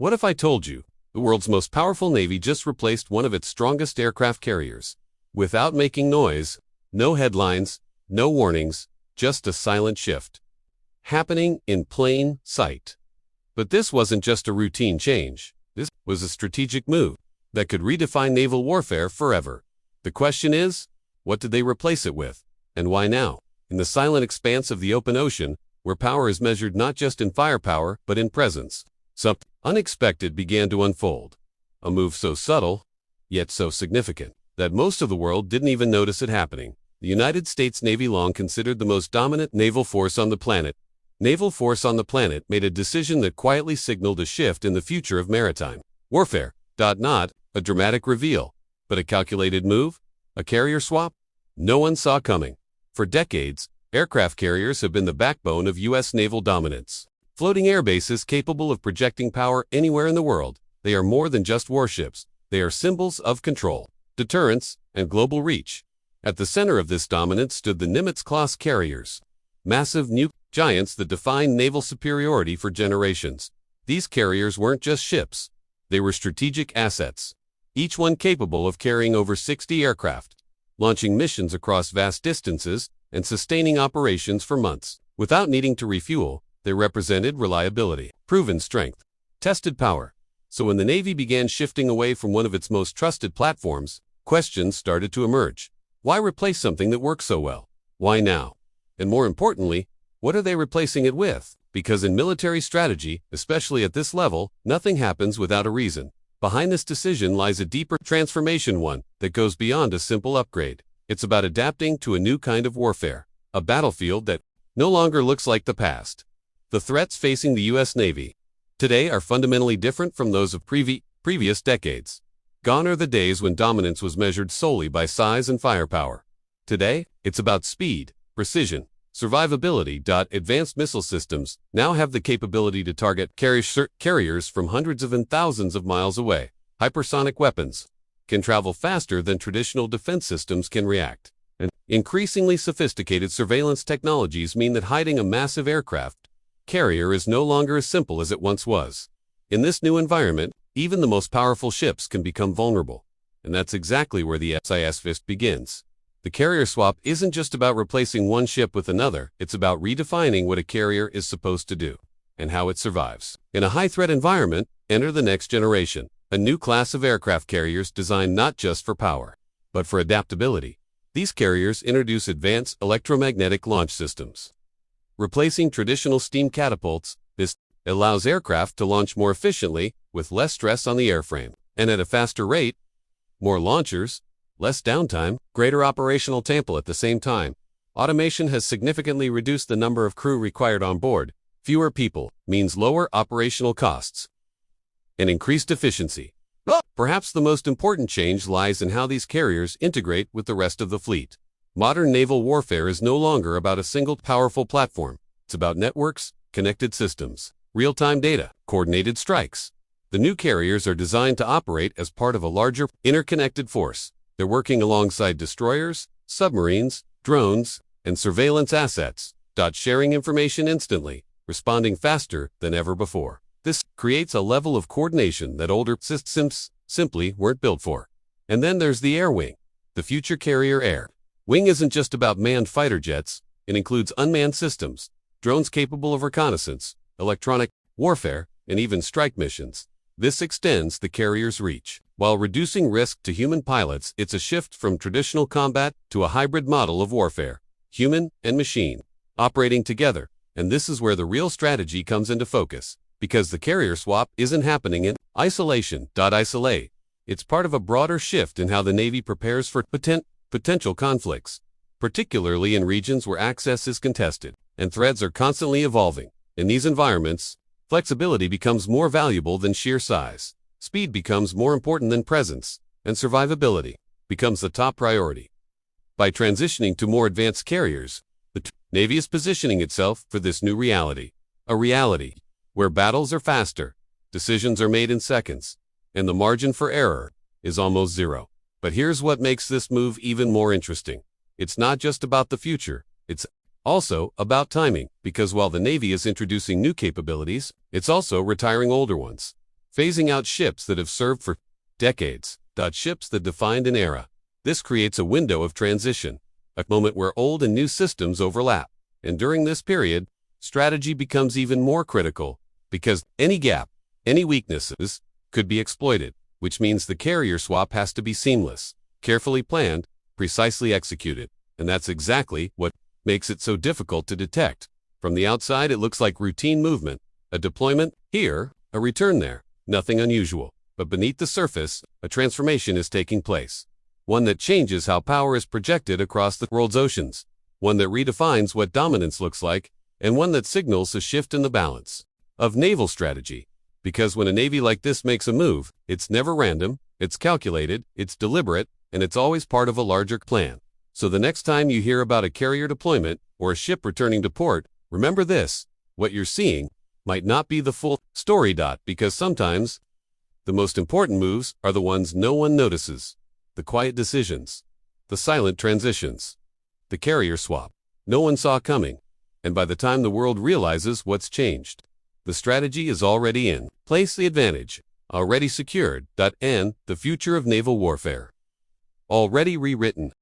What if I told you the world's most powerful navy just replaced one of its strongest aircraft carriers? Without making noise, no headlines, no warnings, just a silent shift. Happening in plain sight. But this wasn't just a routine change. This was a strategic move that could redefine naval warfare forever. The question is, what did they replace it with? And why now? In the silent expanse of the open ocean, where power is measured not just in firepower, but in presence, something unexpected began to unfold. A move so subtle, yet so significant, that most of the world didn't even notice it happening. The United States Navy, long considered the most dominant naval force on the planet, made a decision that quietly signaled a shift in the future of maritime warfare. Not a dramatic reveal, but a calculated move, a carrier swap, no one saw coming. For decades, aircraft carriers have been the backbone of U.S. naval dominance. Floating air bases capable of projecting power anywhere in the world, they are more than just warships. They are symbols of control, deterrence, and global reach. At the center of this dominance stood the Nimitz-class carriers, massive nuke giants that defined naval superiority for generations. These carriers weren't just ships. They were strategic assets, each one capable of carrying over 60 aircraft, launching missions across vast distances, and sustaining operations for months. Without needing to refuel, they represented reliability, proven strength, tested power. So when the Navy began shifting away from one of its most trusted platforms, questions started to emerge. Why replace something that works so well? Why now? And more importantly, what are they replacing it with? Because in military strategy, especially at this level, nothing happens without a reason. Behind this decision lies a deeper transformation, one that goes beyond a simple upgrade. It's about adapting to a new kind of warfare, a battlefield that no longer looks like the past. The threats facing the U.S. Navy today are fundamentally different from those of previous decades. Gone are the days when dominance was measured solely by size and firepower. Today, it's about speed, precision, survivability. Advanced missile systems now have the capability to target carriers from hundreds of and thousands of miles away. Hypersonic weapons can travel faster than traditional defense systems can react. And increasingly sophisticated surveillance technologies mean that hiding a massive aircraft carrier is no longer as simple as it once was. In this new environment, even the most powerful ships can become vulnerable. And that's exactly where the SIS begins. The carrier swap isn't just about replacing one ship with another, it's about redefining what a carrier is supposed to do and how it survives. In a high-threat environment, enter the next generation, a new class of aircraft carriers designed not just for power, but for adaptability. These carriers introduce advanced electromagnetic launch systems. Replacing traditional steam catapults, this allows aircraft to launch more efficiently with less stress on the airframe, and at a faster rate. More launchers, less downtime, greater operational tempo. At the same time, automation has significantly reduced the number of crew required on board. Fewer people means lower operational costs and increased efficiency. Perhaps the most important change lies in how these carriers integrate with the rest of the fleet. Modern naval warfare is no longer about a single powerful platform. It's about networks, connected systems, real-time data, coordinated strikes. The new carriers are designed to operate as part of a larger, interconnected force. They're working alongside destroyers, submarines, drones, and surveillance assets, sharing information instantly, responding faster than ever before. This creates a level of coordination that older systems simply weren't built for. And then there's the Air Wing, the future carrier air. Wing isn't just about manned fighter jets, it includes unmanned systems, drones capable of reconnaissance, electronic warfare, and even strike missions. This extends the carrier's reach. While reducing risk to human pilots, it's a shift from traditional combat to a hybrid model of warfare, human and machine, operating together. And this is where the real strategy comes into focus, because the carrier swap isn't happening in isolation. It's part of a broader shift in how the Navy prepares for potential conflicts, particularly in regions where access is contested and threats are constantly evolving. In these environments, flexibility becomes more valuable than sheer size. Speed becomes more important than presence, and survivability becomes the top priority. By transitioning to more advanced carriers, the Navy is positioning itself for this new reality. A reality where battles are faster, decisions are made in seconds, and the margin for error is almost zero. But here's what makes this move even more interesting. It's not just about the future, it's also about timing, because while the Navy is introducing new capabilities, it's also retiring older ones. phasing out ships that have served for decades, ships that defined an era. This creates a window of transition, a moment where old and new systems overlap. And during this period, strategy becomes even more critical because any gap, any weaknesses could be exploited, which means the carrier swap has to be seamless, carefully planned, precisely executed. And that's exactly what makes it so difficult to detect. From the outside, it looks like routine movement, a deployment here, a return there, nothing unusual. But beneath the surface, a transformation is taking place. One that changes how power is projected across the world's oceans, one that redefines what dominance looks like, and one that signals a shift in the balance of naval strategy. Because when a navy like this makes a move, it's never random, it's calculated, it's deliberate, and it's always part of a larger plan. So the next time you hear about a carrier deployment or a ship returning to port, remember this: what you're seeing might not be the full story. Because sometimes the most important moves are the ones no one notices. The quiet decisions, the silent transitions, the carrier swap no one saw coming. And by the time the world realizes what's changed, the strategy is already in place, the advantage already secured, and the future of naval warfare already rewritten.